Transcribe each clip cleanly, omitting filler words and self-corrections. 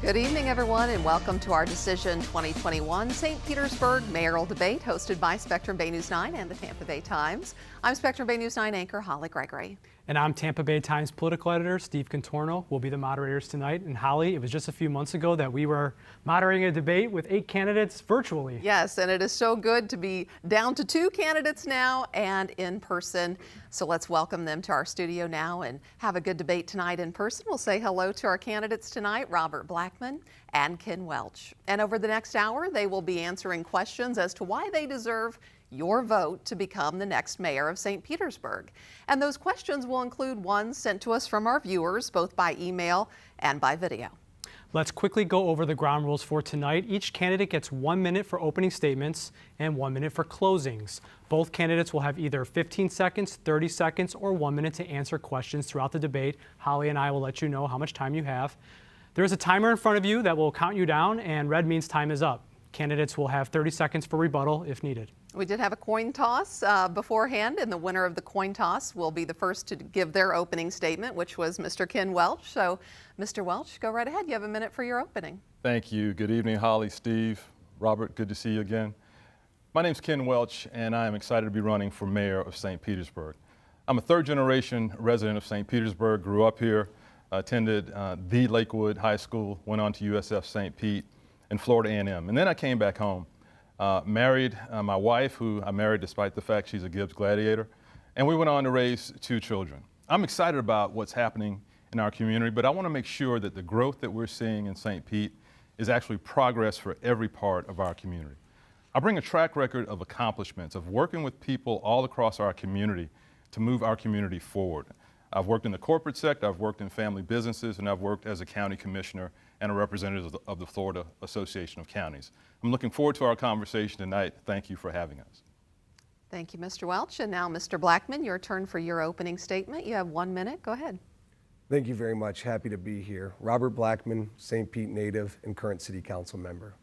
Good evening, everyone, and welcome to our Decision 2021 St. Petersburg mayoral debate hosted by Spectrum Bay News 9 and the Tampa Bay Times. I'm Spectrum Bay News 9 anchor Holly Gregory. And I'm Tampa Bay Times political editor Steve Contorno. We'll be the moderators tonight. And Holly, it was just a few months ago that we were moderating a debate with 8 candidates virtually. Yes, and it is so good to be down to 2 candidates now and in person. So let's welcome them to our studio now and have a good debate tonight in person. We'll say hello to our candidates tonight, Robert Blackman and Ken Welch. And over the next hour, they will be answering questions as to why they deserve your vote to become the next mayor of St. Petersburg. And those questions will include ones sent to us from our viewers, both by email and by video. Let's quickly go over the ground rules for tonight. Each candidate gets 1 minute for opening statements and 1 minute for closings. Both candidates will have either 15 seconds, 30 seconds, or 1 minute to answer questions throughout the debate. Holly and I will let you know how much time you have. There is a timer in front of you that will count you down, and red means time is up. Candidates will have 30 seconds for rebuttal if needed. We did have a coin toss beforehand, and the winner of the coin toss will be the first to give their opening statement, which was Mr. Ken Welch. So, Mr. Welch, go right ahead. You have a minute for your opening. Thank you. Good evening, Holly, Steve, Robert. Good to see you again. My name's Ken Welch, and I am excited to be running for mayor of St. Petersburg. I'm a third-generation resident of St. Petersburg, grew up here, attended the Lakewood High School, went on to USF St. Pete, and Florida A&M. And then I came back home. Married my wife, who I married despite the fact she's a Gibbs Gladiator, and we went on to raise 2 children. I'm excited about what's happening in our community, but I want to make sure that the growth that we're seeing in St. Pete is actually progress for every part of our community. I bring a track record of accomplishments, of working with people all across our community to move our community forward. I've worked in the corporate sector, I've worked in family businesses, and I've worked as a county commissioner and a representative of the Florida Association of Counties. I'm looking forward to our conversation tonight. Thank you for having us. Thank you, Mr. Welch. And now, Mr. Blackman, your turn for your opening statement. You have 1 minute. Go ahead. Thank you very much. Happy to be here. Robert Blackman, St. Pete native and current city council member.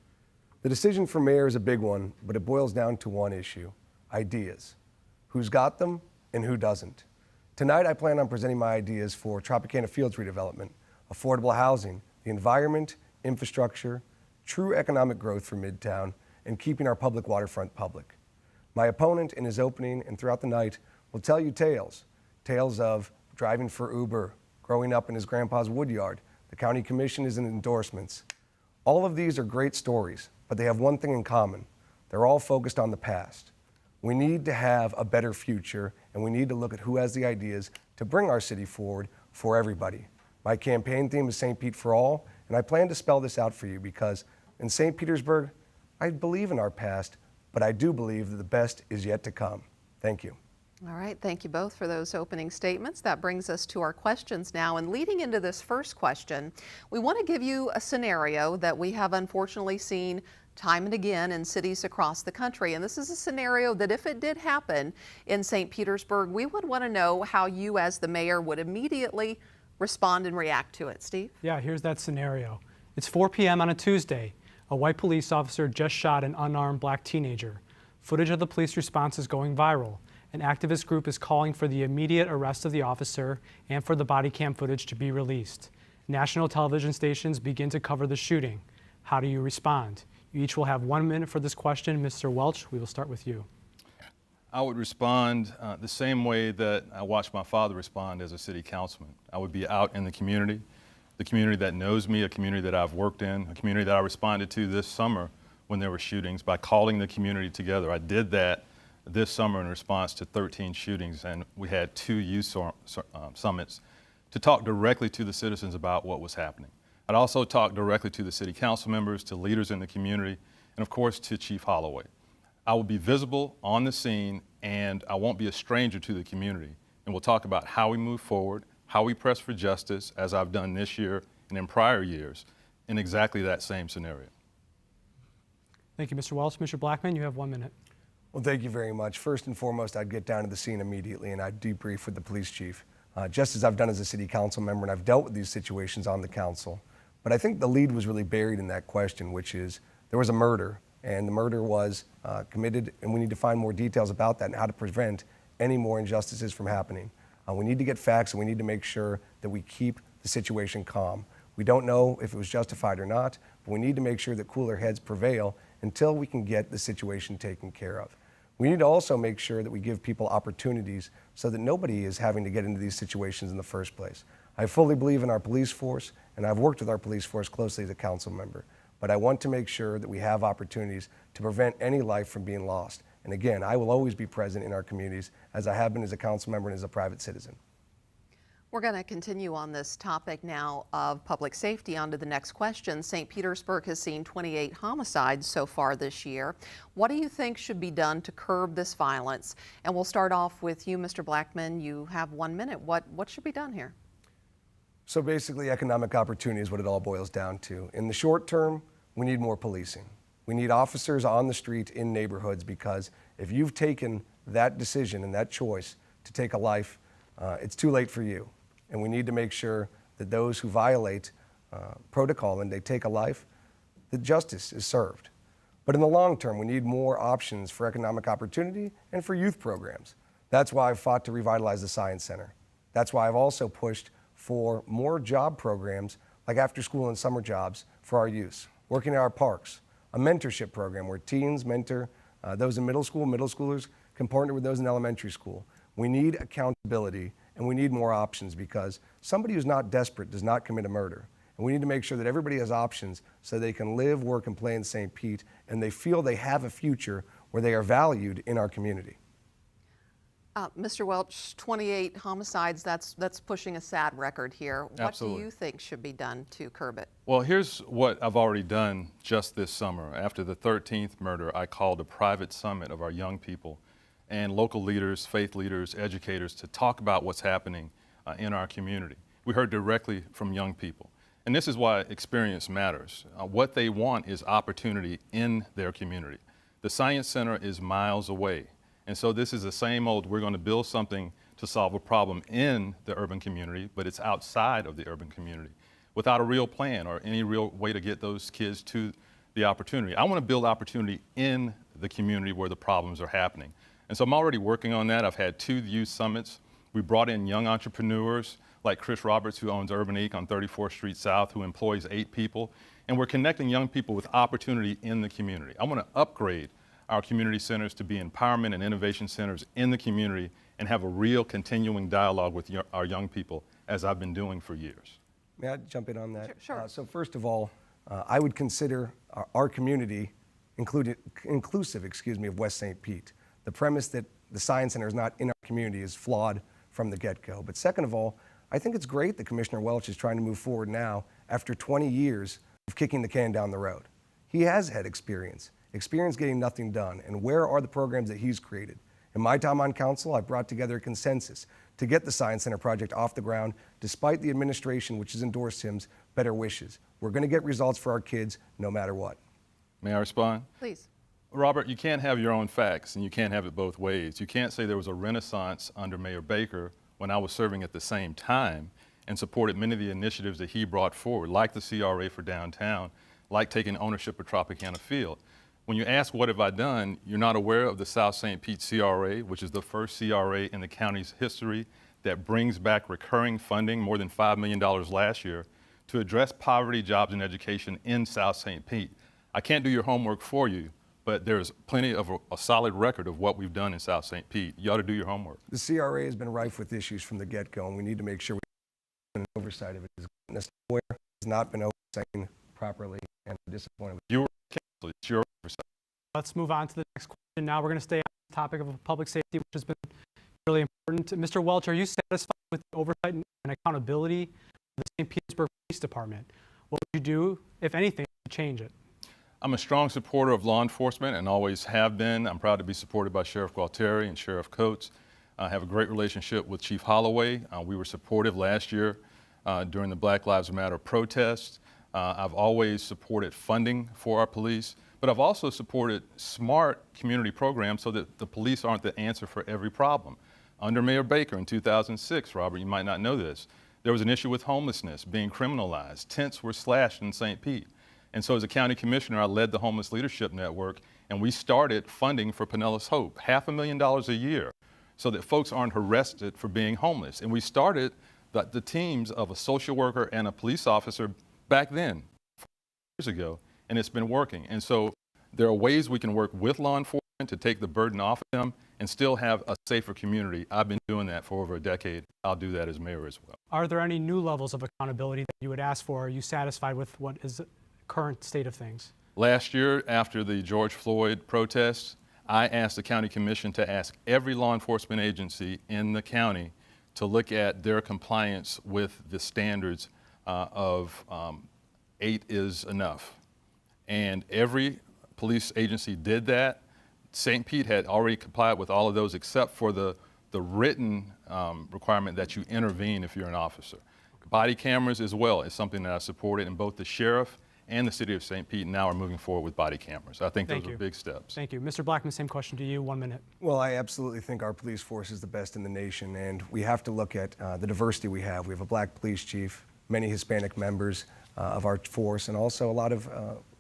The decision for mayor is a big one, but it boils down to one issue: ideas. Who's got them and who doesn't? Tonight, I plan on presenting my ideas for Tropicana Fields redevelopment, affordable housing, the environment, infrastructure, true economic growth for Midtown, and keeping our public waterfront public. My opponent in his opening and throughout the night will tell you tales of driving for Uber, growing up in his grandpa's woodyard, the county commission is in endorsements. All of these are great stories, but they have one thing in common: they're all focused on the past. We need to have a better future, and we need to look at who has the ideas to bring our city forward for everybody. My campaign theme is St. Pete for All, and I plan to spell this out for you because in St. Petersburg, I believe in our past, but I do believe that the best is yet to come. Thank you. All right, thank you both for those opening statements. That brings us to our questions now. And leading into this first question, we want to give you a scenario that we have unfortunately seen time and again in cities across the country. And this is a scenario that if it did happen in St. Petersburg, we would want to know how you as the mayor would immediately respond and react to it. Steve? Yeah, here's that scenario. It's 4 p.m. on a Tuesday. A white police officer just shot an unarmed black teenager. Footage of the police response is going viral. An activist group is calling for the immediate arrest of the officer and for the body cam footage to be released. National television stations begin to cover the shooting. How do you respond? You each will have 1 minute for this question. Mr. Welch, we will start with you. I would respond the same way that I watched my father respond as a city councilman. I would be out in the community that knows me, a community that I've worked in, a community that I responded to this summer when there were shootings by calling the community together. I did that this summer in response to 13 shootings, and we had 2 youth summits to talk directly to the citizens about what was happening. I'd also talk directly to the city council members, to leaders in the community, and of course to Chief Holloway. I will be visible on the scene, and I won't be a stranger to the community. And we'll talk about how we move forward, how we press for justice, as I've done this year and in prior years, in exactly that same scenario. Thank you, Mr. Welch. Mr. Blackman, you have 1 minute. Well, thank you very much. First and foremost, I'd get down to the scene immediately and I'd debrief with the police chief, just as I've done as a city council member, and I've dealt with these situations on the council. But I think the lead was really buried in that question, which is there was a murder, and the murder was committed, and we need to find more details about that and how to prevent any more injustices from happening. We need to get facts, and we need to make sure that we keep the situation calm. We don't know if it was justified or not, but we need to make sure that cooler heads prevail until we can get the situation taken care of. We need to also make sure that we give people opportunities so that nobody is having to get into these situations in the first place. I fully believe in our police force, and I've worked with our police force closely as a council member, but I want to make sure that we have opportunities to prevent any life from being lost. And again, I will always be present in our communities as I have been as a council member and as a private citizen. We're going to continue on this topic now of public safety. On to the next question. St. Petersburg has seen 28 homicides so far this year. What do you think should be done to curb this violence? And we'll start off with you, Mr. Blackman. You have 1 minute. What should be done here? So basically, economic opportunity is what it all boils down to. In the short term, we need more policing. We need officers on the street in neighborhoods, because if you've taken that decision and that choice to take a life, it's too late for you. And we need to make sure that those who violate protocol and they take a life, that justice is served. But in the long term, we need more options for economic opportunity and for youth programs. That's why I've fought to revitalize the Science Center. That's why I've also pushed for more job programs like after school and summer jobs for our youth, working in our parks, a mentorship program where teens mentor those in middle schoolers can partner with those in elementary school. We need accountability, and we need more options, because somebody who's not desperate does not commit a murder. And we need to make sure that everybody has options so they can live, work, and play in St. Pete, and they feel they have a future where they are valued in our community. Mr. Welch, 28 homicides, that's pushing a sad record here. Absolutely. What do you think should be done to curb it? Well, here's what I've already done just this summer. After the 13th murder, I called a private summit of our young people and local leaders, faith leaders, educators to talk about what's happening in our community. We heard directly from young people. And this is why experience matters. What they want is opportunity in their community. The Science Center is miles away. And so this is the same old, we're going to build something to solve a problem in the urban community, but it's outside of the urban community without a real plan or any real way to get those kids to the opportunity. I want to build opportunity in the community where the problems are happening. And so I'm already working on that. I've had 2 youth summits. We brought in young entrepreneurs like Chris Roberts, who owns Urban Inc. on 34th Street South, who employs 8 people. And we're connecting young people with opportunity in the community. I want to upgrade our community centers to be empowerment and innovation centers in the community and have a real continuing dialogue with our young people, as I've been doing for years. May I jump in on that? Sure. So first of all, I would consider our community inclusive of West St. Pete. The premise that the Science Center is not in our community is flawed from the get-go. But second of all, I think it's great that Commissioner Welch is trying to move forward now after 20 years of kicking the can down the road. He has had experience getting nothing done. And where are the programs that he's created? In my time on council, I brought together a consensus to get the Science Center project off the ground, despite the administration, which has endorsed him's better wishes. We're going to get results for our kids no matter what. May I respond? Please. Robert, you can't have your own facts, and you can't have it both ways. You can't say there was a renaissance under Mayor Baker when I was serving at the same time and supported many of the initiatives that he brought forward, like the CRA for downtown, like taking ownership of Tropicana Field. When you ask what have I done, you're not aware of the South St. Pete CRA, which is the first CRA in the county's history that brings back recurring funding, more than $5 million last year, to address poverty, jobs, and education in South St. Pete. I can't do your homework for you, but there's plenty of a solid record of what we've done in South St. Pete. You ought to do your homework. The CRA has been rife with issues from the get-go, and we need to make sure we have an oversight of it. Where it has not been oversight properly, and I'm disappointed with you. It's your oversight. Let's move on to the next question. Now we're going to stay on the topic of public safety, which has been really important. Mr. Welch, are you satisfied with the oversight and accountability of the St. Petersburg Police Department? What would you do, if anything, to change it? I'm a strong supporter of law enforcement and always have been. I'm proud to be supported by Sheriff Gualtieri and Sheriff Coates. I have a great relationship with Chief Holloway. We were supportive last year during the Black Lives Matter protests. I've always supported funding for our police, but I've also supported smart community programs so that the police aren't the answer for every problem. Under Mayor Baker in 2006, Robert, you might not know this, there was an issue with homelessness being criminalized. Tents were slashed in St. Pete. And so as a county commissioner, I led the Homeless Leadership Network, and we started funding for Pinellas Hope, $500,000 a year, so that folks aren't arrested for being homeless. And we started the teams of a social worker and a police officer back then, 4 years ago, and it's been working. And so there are ways we can work with law enforcement to take the burden off of them and still have a safer community. I've been doing that for over a decade. I'll do that as mayor as well. Are there any new levels of accountability that you would ask for? Are you satisfied with what is the current state of things? Last year, after the George Floyd protests, I asked the county commission to ask every law enforcement agency in the county to look at their compliance with the standards of 8 is enough. And every police agency did that. St. Pete had already complied with all of those except for the written requirement that you intervene if you're an officer. Body cameras as well is something that I supported, and both the sheriff and the city of St. Pete now are moving forward with body cameras. I think those are big steps. Thank you. Mr. Blackman, same question to you, 1 minute. Well, I absolutely think our police force is the best in the nation, and we have to look at the diversity we have. We have a black police chief, many Hispanic members of our force, and also a lot of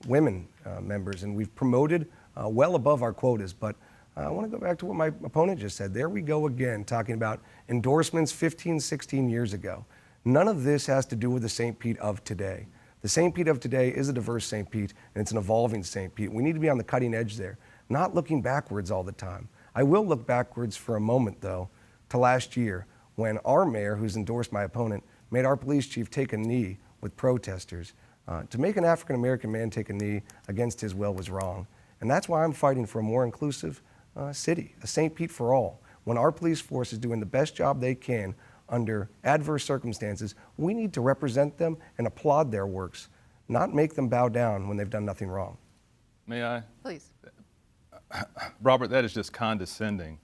women members, and we've promoted well above our quotas. But I want to go back to what my opponent just said. There we go again, talking about endorsements 15, 16 years ago. None of this has to do with the St. Pete of today. The St. Pete of today is a diverse St. Pete, and it's an evolving St. Pete. We need to be on the cutting edge there, not looking backwards all the time. I will look backwards for a moment, though, to last year when our mayor, who's endorsed my opponent, made our police chief take a knee with protesters. To make an African-American man take a knee against his will was wrong. And that's why I'm fighting for a more inclusive city, a St. Pete for all. When our police force is doing the best job they can under adverse circumstances, we need to represent them and applaud their works, not make them bow down when they've done nothing wrong. May I? Please. Robert, that is just condescending.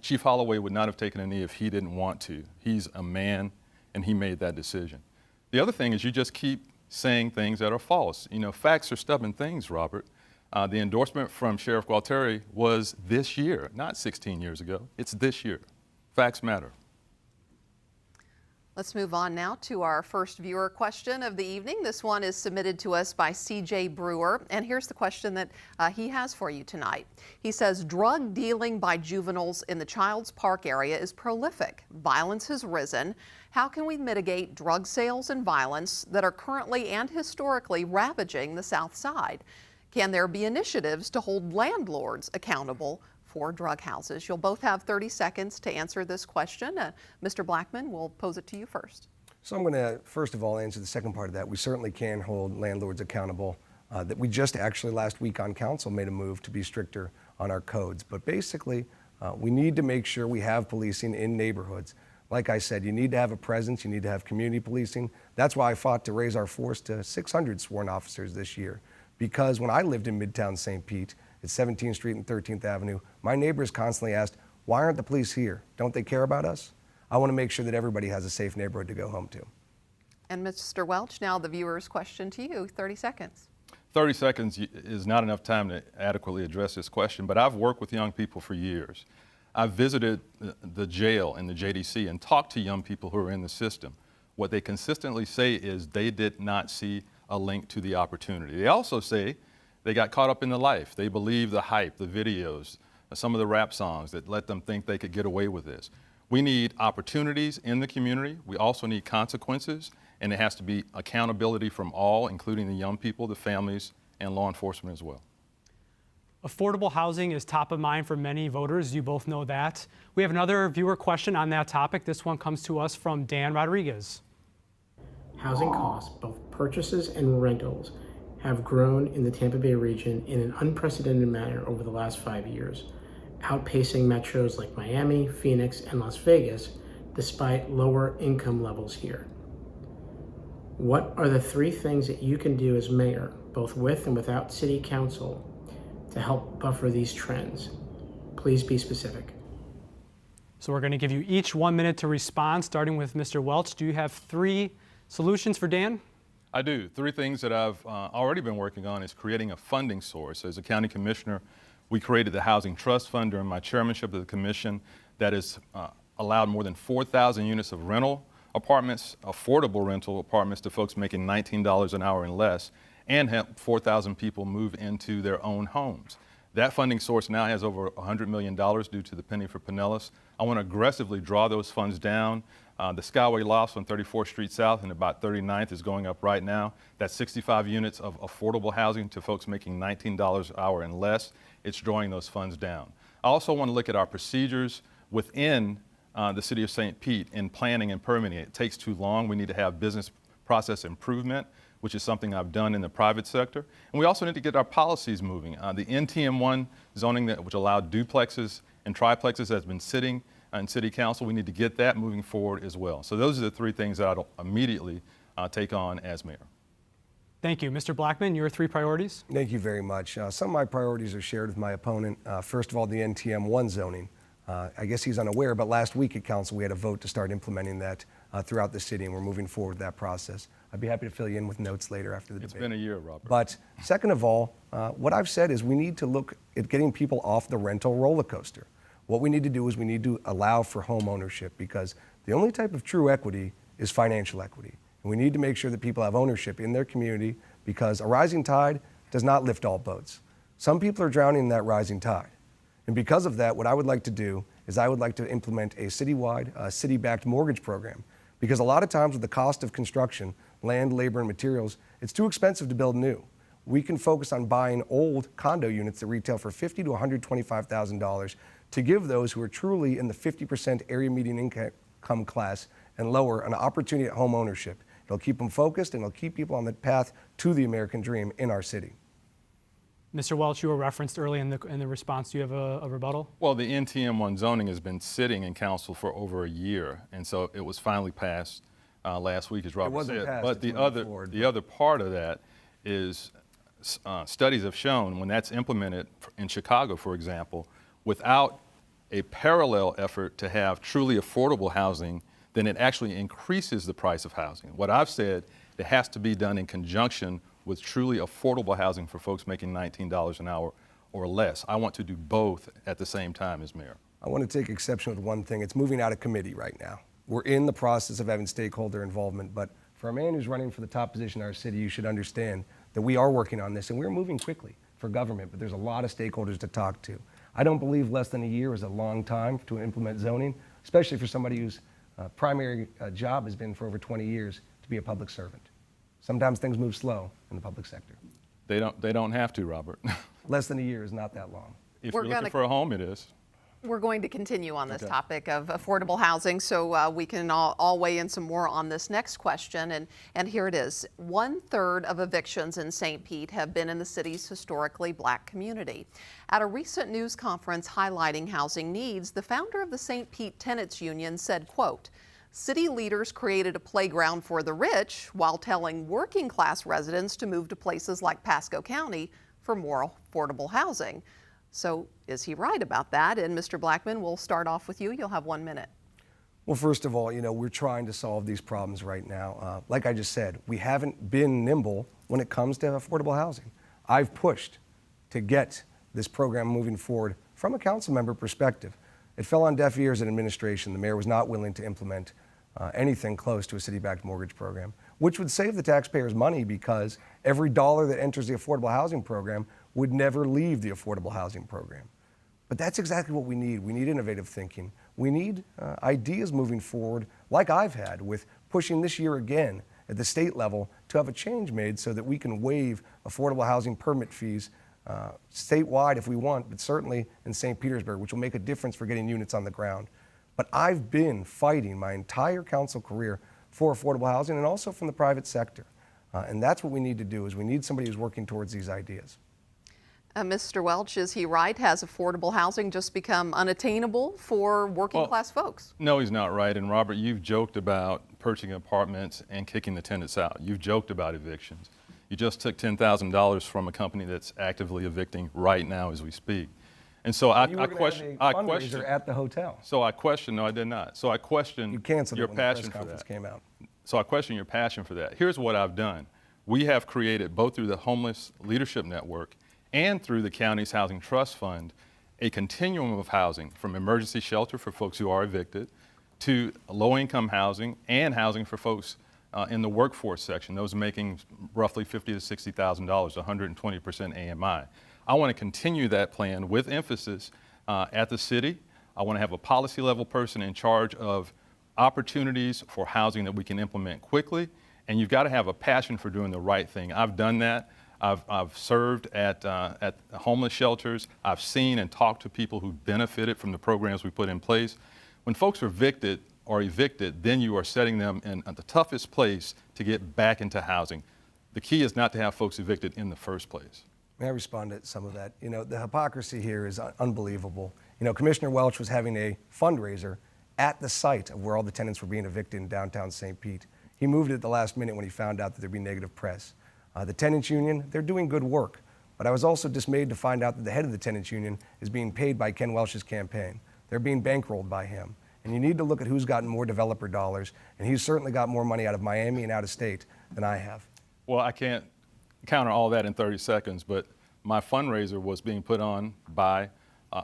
Chief Holloway would not have taken a knee if he didn't want to. He's a man, and he made that decision. The other thing is you just keep saying things that are false. You know, facts are stubborn things, Robert. The endorsement from Sheriff Gualtieri was this year, not 16 years ago. It's this year. Facts matter. Let's move on now to our first viewer question of the evening. This one is submitted to us by CJ Brewer, and here's the question that he has for you tonight. He says, drug dealing by juveniles in the Child's Park area is prolific. Violence has risen. How can we mitigate drug sales and violence that are currently and historically ravaging the South Side? Can there be initiatives to hold landlords accountable for drug houses? You'll both have 30 seconds to answer this question. Mr. Blackman, we'll pose it to you first. So I'm going to, first of all, answer the second part of that. We certainly can hold landlords accountable. That we just actually last week on council made a move to be stricter on our codes. But basically, we need to make sure we have policing in neighborhoods. Like I said, you need to have a presence. You need to have community policing. That's why I fought to raise our force to 600 sworn officers this year. Because when I lived in Midtown St. Pete, at 17th Street and 13th Avenue, my neighbors constantly asked, why aren't the police here? Don't they care about us? I want to make sure that everybody has a safe neighborhood to go home to. And Mr. Welch, now the viewer's question to you, 30 seconds. 30 seconds is not enough time to adequately address this question, but I've worked with young people for years. I've visited the jail and the JDC and talked to young people who are in the system. What they consistently say is they did not see a link to the opportunity. They also say they got caught up in the life. They believe the hype, the videos, some of the rap songs that let them think they could get away with this. We need opportunities in the community. We also need consequences, and it has to be accountability from all, including the young people, the families, and law enforcement as well. Affordable housing is top of mind for many voters. You both know that. We have another viewer question on that topic. This one comes to us from Dan Rodriguez. Housing costs, both purchases and rentals, have grown in the Tampa Bay region in an unprecedented manner over the last 5 years, outpacing metros like Miami, Phoenix, and Las Vegas, despite lower income levels here. What are the 3 things that you can do as mayor, both with and without city council, to help buffer these trends? Please be specific. So we're going to give you each 1 minute to respond, starting with Mr. Welch. Do you have 3 solutions for Dan? I do. 3 things that I've already been working on is creating a funding source. As a county commissioner, we created the Housing Trust Fund during my chairmanship of the commission that has allowed more than 4,000 units of rental apartments, affordable rental apartments to folks making $19 an hour and less, and help 4,000 people move into their own homes. That funding source now has over $100 million due to the penny for Pinellas. I want to aggressively draw those funds down The Skyway Lofts on 34th Street South and about 39th is going up right now. That's 65 units of affordable housing to folks making $19 an hour and less. It's drawing those funds down. I also want to look at our procedures within the city of St. Pete in planning and permitting. It takes too long. We need to have business process improvement, which is something I've done in the private sector. And we also need to get our policies moving. The NTM1 zoning, which allowed duplexes and triplexes, has been sitting in City Council. We need to get that moving forward as well. So those are the three things that I'll immediately take on as mayor. Thank you. Mr. Blackman, your 3 priorities? Thank you very much. Some of my priorities are shared with my opponent. First of all, the NTM1 zoning. I guess he's unaware, but last week at council we had a vote to start implementing that throughout the city, and we're moving forward with that process. I'd be happy to fill you in with notes later after the debate. It's been a year, Robert. But second of all, what I've said is we need to look at getting people off the rental roller coaster. What we need to do is we need to allow for home ownership, because the only type of true equity is financial equity. And we need to make sure that people have ownership in their community, because a rising tide does not lift all boats. Some people are drowning in that rising tide. And because of that, what I would like to do is I would like to implement a citywide, city-backed mortgage program. Because a lot of times with the cost of construction, land, labor, and materials, it's too expensive to build new. We can focus on buying old condo units that retail for $50,000 to $125,000 to give those who are truly in the 50% area median income class and lower an opportunity at home ownership. It'll keep them focused, and it'll keep people on the path to the American dream in our city. Mr. Welch, you were referenced early in the response. Do you have a rebuttal? Well, the NTM1 zoning has been sitting in council for over a year, and so it was finally passed last week, as Robert said. Passed, but the other part of that is studies have shown when that's implemented in Chicago, for example, without a parallel effort to have truly affordable housing, then it actually increases the price of housing. What I've said, it has to be done in conjunction with truly affordable housing for folks making $19 an hour or less. I want to do both at the same time as mayor. I want to take exception with one thing. It's moving out of committee right now. We're in the process of having stakeholder involvement, but for a man who's running for the top position in our city, you should understand that we are working on this, and we're moving quickly for government, but there's a lot of stakeholders to talk to. I don't believe less than a year is a long time to implement zoning, especially for somebody whose primary job has been for over 20 years to be a public servant. Sometimes things move slow in the public sector. They don't have to, Robert. Less than a year is not that long. If you're looking for a home, it is. We're going to continue on this topic of affordable housing, so we can all weigh in some more on this next question. And here it is. 1/3 of evictions in St. Pete have been in the city's historically black community. At a recent news conference highlighting housing needs, the founder of the St. Pete Tenants Union said, quote, "City leaders created a playground for the rich while telling working class residents to move to places like Pasco County for more affordable housing." So is he right about that? And Mr. Blackman, we'll start off with you. You'll have 1 minute. Well, first of all, we're trying to solve these problems right now. Like I just said, we haven't been nimble when it comes to affordable housing. I've pushed to get this program moving forward from a council member perspective. It fell on deaf ears in administration. The mayor was not willing to implement anything close to a city-backed mortgage program, which would save the taxpayers money, because every dollar that enters the affordable housing program would never leave the affordable housing program. But that's exactly what we need. We need innovative thinking. We need ideas moving forward, like I've had with pushing this year again at the state level to have a change made so that we can waive affordable housing permit fees statewide if we want, but certainly in St. Petersburg, which will make a difference for getting units on the ground. But I've been fighting my entire council career for affordable housing, and also from the private sector. And that's what we need to do, is we need somebody who's working towards these ideas. Mr. Welch, is he right? Has affordable housing just become unattainable for working class folks? No, he's not right. And Robert, you've joked about purchasing apartments and kicking the tenants out. You've joked about evictions. You just took $10,000 from a company that's actively evicting right now as we speak. And so I question at the hotel. So I question. No, I did not. So I question You canceled your it when the passion press for conference that. came out. So I question your passion for that. Here's what I've done. We have created, both through the Homeless Leadership Network and through the county's Housing Trust Fund, a continuum of housing, from emergency shelter for folks who are evicted to low-income housing and housing for folks in the workforce section, those making roughly $50,000 to $60,000, 120% AMI. I want to continue that plan with emphasis at the city. I want to have a policy level person in charge of opportunities for housing that we can implement quickly, and you've got to have a passion for doing the right thing. I've done that. I've served at homeless shelters. I've seen and talked to people who benefited from the programs we put in place. When folks are evicted, then you are setting them in the toughest place to get back into housing. The key is not to have folks evicted in the first place. May I respond to some of that? You know, the hypocrisy here is unbelievable. You know, Commissioner Welch was having a fundraiser at the site of where all the tenants were being evicted in downtown St. Pete. He moved it at the last minute when he found out that there'd be negative press. The tenants union, they're doing good work, but I was also dismayed to find out that the head of the tenants union is being paid by Ken Welch's campaign. They're being bankrolled by him. And you need to look at who's gotten more developer dollars, and he's certainly got more money out of Miami and out of state than I have. Well, I can't counter all that in 30 seconds, but my fundraiser was being put on by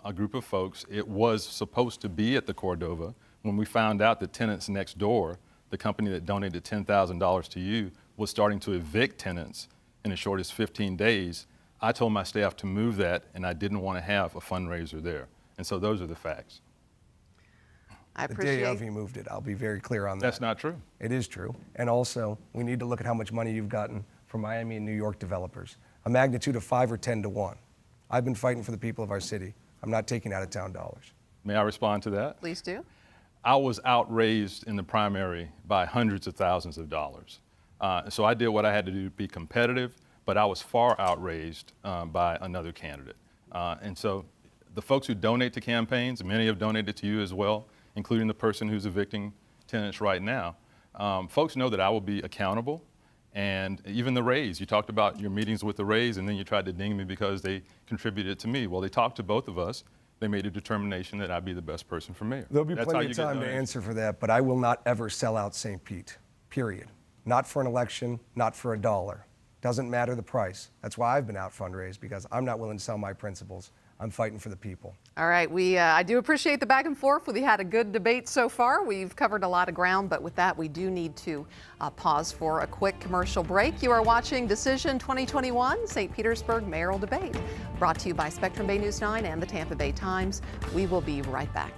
a group of folks. It was supposed to be at the Cordova. When we found out that tenants next door, the company that donated $10,000 to you, was starting to evict tenants in as short as 15 days, I told my staff to move that, and I didn't want to have a fundraiser there. And so those are the facts. I The appreciate day of he moved it, I'll be very clear on that. That's not true. It is true. And also, we need to look at how much money you've gotten from Miami and New York developers. A magnitude of 5 or 10 to 1. I've been fighting for the people of our city. I'm not taking out of town dollars. May I respond to that? Please do. I was outraised in the primary by hundreds of thousands of dollars. So I did what I had to do to be competitive, but I was far outraised by another candidate. And so the folks who donate to campaigns, many have donated to you as well, including the person who's evicting tenants right now. Folks know that I will be accountable. And even the Rays, you talked about your meetings with the Rays, and then you tried to ding me because they contributed to me. Well, they talked to both of us. They made a determination that I'd be the best person for mayor. There'll be That's plenty how of you get time to donations. answer for that, but I will not ever sell out St. Pete, period. Not for an election, not for $1. Doesn't matter the price. That's why I've been out fundraised, because I'm not willing to sell my principles. I'm fighting for the people. All right, I do appreciate the back and forth. We had a good debate so far. We've covered a lot of ground, but with that, we do need to pause for a quick commercial break. You are watching Decision 2021, St. Petersburg Mayoral Debate, brought to you by Spectrum Bay News 9 and the Tampa Bay Times. We will be right back.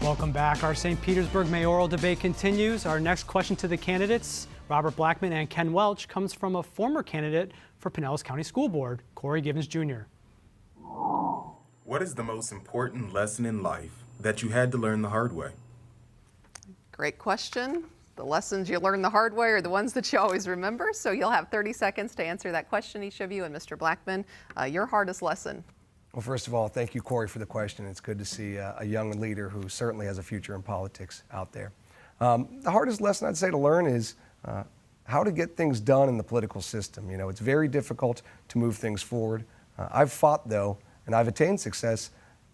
Welcome back. Our St. Petersburg mayoral debate continues. Our next question to the candidates, Robert Blackman and Ken Welch, comes from a former candidate for Pinellas County School Board, Corey Givens Jr. What is the most important lesson in life that you had to learn the hard way? Great question. The lessons you learn the hard way are the ones that you always remember. So you'll have 30 seconds to answer that question, each of you. And Mr. Blackman, your hardest lesson. Well, first of all, thank you, Corey, for the question. It's good to see a young leader who certainly has a future in politics out there. The hardest lesson I'd say to learn is how to get things done in the political system. You know, it's very difficult to move things forward. I've fought, though, and I've attained success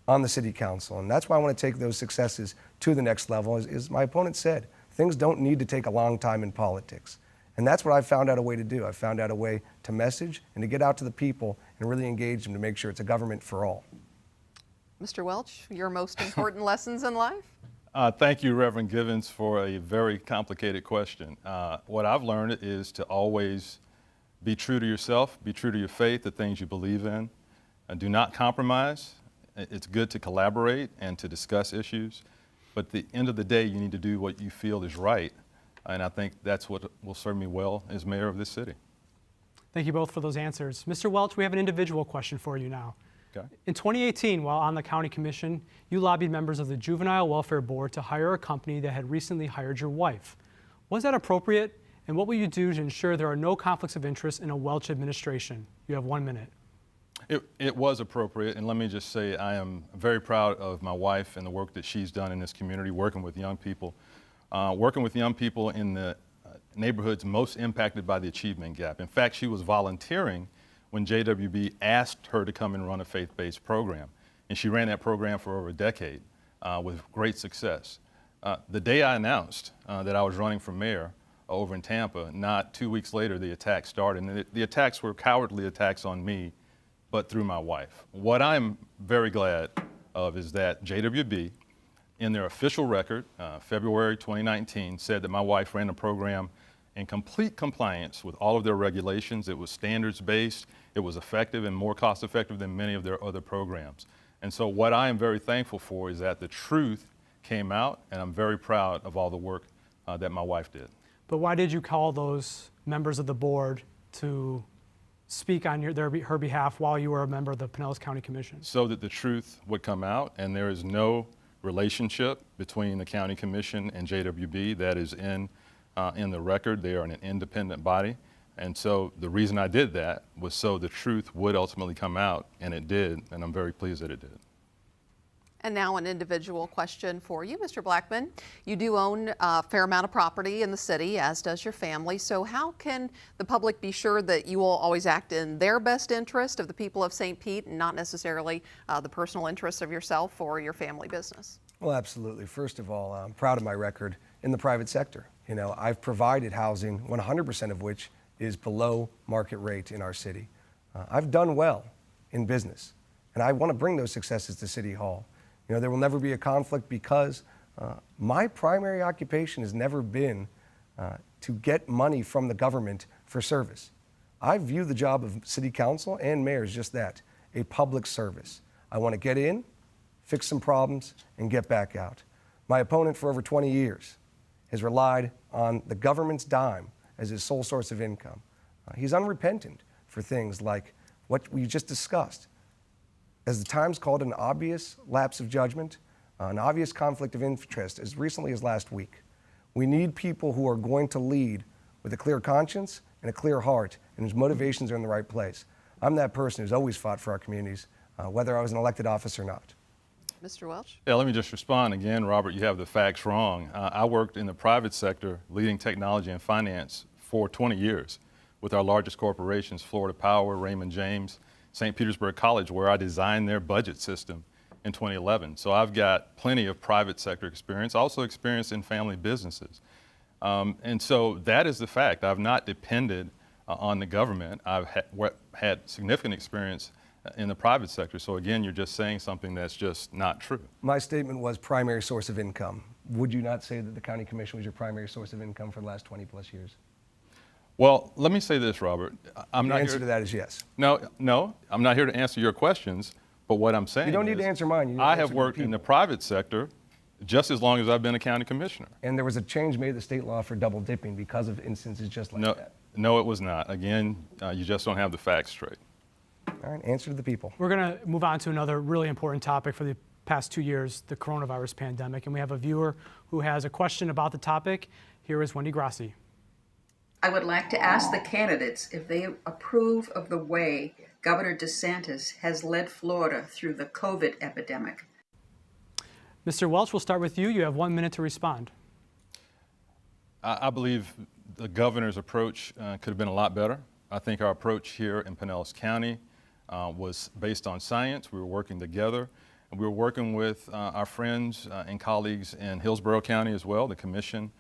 on the city council, and that's why I want to take those successes to the next level. As my opponent said, things don't need to take a long time in politics. And that's what I found out a way to do. I found out a way to message and to get out to the people and really engage them to make sure it's a government for all. Mr. Welch, your most important lessons in life? Thank you, Reverend Givens, for a very complicated question. What I've learned is to always be true to yourself, be true to your faith, the things you believe in, and do not compromise. It's good to collaborate and to discuss issues. But at the end of the day, you need to do what you feel is right. And I think that's what will serve me well as mayor of this city. Thank you both for those answers. Mr. Welch, we have an individual question for you now. Okay. In 2018, while on the county commission, you lobbied members of the Juvenile Welfare Board to hire a company that had recently hired your wife. Was that appropriate? And what will you do to ensure there are no conflicts of interest in a Welch administration? You have 1 minute. It was appropriate, and let me just say I am very proud of my wife and the work that she's done in this community, working with young people in the neighborhoods most impacted by the achievement gap. In fact, she was volunteering when JWB asked her to come and run a faith-based program, and she ran that program for over a decade with great success. The day I announced that I was running for mayor over in Tampa, not 2 weeks later, the attacks started, and the attacks were cowardly attacks on me, but through my wife. What I'm very glad of is that JWB, in their official record, February 2019, said that my wife ran a program in complete compliance with all of their regulations. It was standards-based, it was effective and more cost-effective than many of their other programs. And so what I am very thankful for is that the truth came out, and I'm very proud of all the work that my wife did. But why did you call those members of the board to speak on her behalf while you were a member of the Pinellas County Commission? So that the truth would come out, and there is no relationship between the County Commission and JWB that is in the record. They are an independent body. And so the reason I did that was so the truth would ultimately come out, and it did, and I'm very pleased that it did. And now an individual question for you, Mr. Blackman. You do own a fair amount of property in the city, as does your family. So how can the public be sure that you will always act in their best interest of the people of St. Pete and not necessarily the personal interests of yourself or your family business? Well, absolutely. First of all, I'm proud of my record in the private sector. You know, I've provided housing, 100% of which is below market rate in our city. I've done well in business, and I want to bring those successes to City Hall. You know, there will never be a conflict because my primary occupation has never been to get money from the government for service. I view the job of city council and mayor as just that, a public service. I want to get in, fix some problems, and get back out. My opponent for over 20 years has relied on the government's dime as his sole source of income. He's unrepentant for things like what we just discussed. As the Times called an obvious lapse of judgment, an obvious conflict of interest as recently as last week. We need people who are going to lead with a clear conscience and a clear heart and whose motivations are in the right place. I'm that person who's always fought for our communities, whether I was an elected office or not. Mr. Welch? Yeah, let me just respond again, Robert. You have the facts wrong. I worked in the private sector, leading technology and finance for 20 years with our largest corporations, Florida Power, Raymond James, St. Petersburg College, where I designed their budget system in 2011. So I've got plenty of private sector experience, also experience in family businesses. And so that is the fact. I've not depended on the government. I've had significant experience in the private sector. So again, you're just saying something that's just not true. My statement was primary source of income. Would you not say that the county commission was your primary source of income for the last 20 plus years? Well, let me say this, Robert. I'm The not answer here to that is yes. No, I'm not here to answer your questions, but what I'm saying You don't need is to answer mine. You need to I answer have the worked in the people. private sector just as long as I've been a county commissioner. And there was a change made to the state law for double dipping because of instances just like that. No, it was not. Again, you just don't have the facts straight. All right, answer to the people. We're going to move on to another really important topic for the past 2 years, the coronavirus pandemic. And we have a viewer who has a question about the topic. Here is Wendy Grassi. I would like to ask the candidates if they approve of the way Governor DeSantis has led Florida through the COVID epidemic. Mr. Welch, we'll start with you. You have 1 minute to respond. I believe the governor's approach could have been a lot better. I think our approach here in Pinellas County was based on science. We were working together, and we were working with our friends and colleagues in Hillsborough County as well, the commission,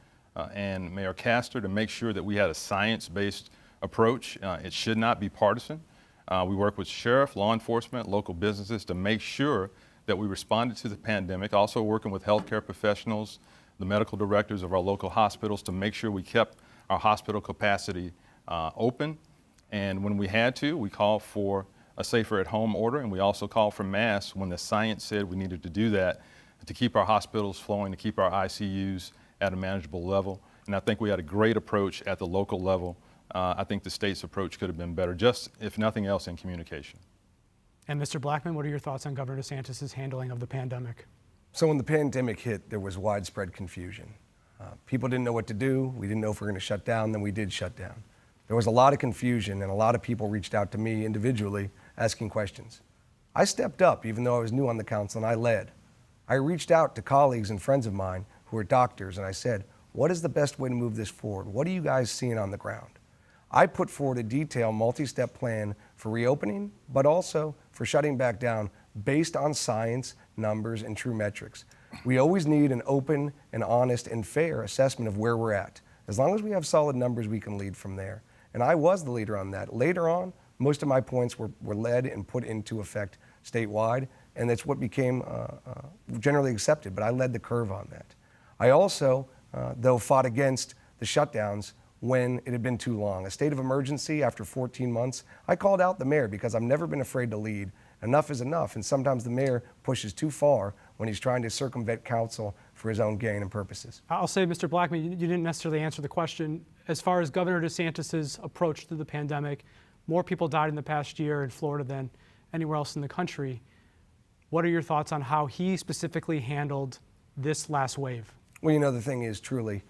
and Mayor Castor, to make sure that we had a science-based approach. It should not be partisan. We work with sheriff, law enforcement, local businesses to make sure that we responded to the pandemic, also working with healthcare professionals, the medical directors of our local hospitals to make sure we kept our hospital capacity open. And when we had to, we called for a safer at home order, and we also called for masks when the science said we needed to do that. to keep our hospitals flowing, to keep our ICUs at a manageable level. And I think we had a great approach at the local level. I think the state's approach could have been better, just if nothing else in communication. And Mr. Blackman, what are your thoughts on Governor DeSantis' handling of the pandemic? So when the pandemic hit, there was widespread confusion. People didn't know what to do. We didn't know if we were going to shut down. Then we did shut down. There was a lot of confusion, and a lot of people reached out to me individually asking questions. I stepped up, even though I was new on the council, and I led. I reached out to colleagues and friends of mine who are doctors, and I said, what is the best way to move this forward? What are you guys seeing on the ground? I put forward a detailed multi-step plan for reopening, but also for shutting back down based on science, numbers, and true metrics. We always need an open and honest and fair assessment of where we're at. As long as we have solid numbers, we can lead from there. And I was the leader on that. Later on, most of my points were led and put into effect statewide, and that's what became generally accepted, but I led the curve on that. I also, though, fought against the shutdowns when it had been too long. A state of emergency after 14 months, I called out the mayor because I've never been afraid to lead. Enough is enough, and sometimes the mayor pushes too far when he's trying to circumvent council for his own gain and purposes. I'll say, Mr. Blackman, you didn't necessarily answer the question. As far as Governor DeSantis' approach to the pandemic, more people died in the past year in Florida than anywhere else in the country. What are your thoughts on how he specifically handled this last wave? Well, you know, the thing is, truly,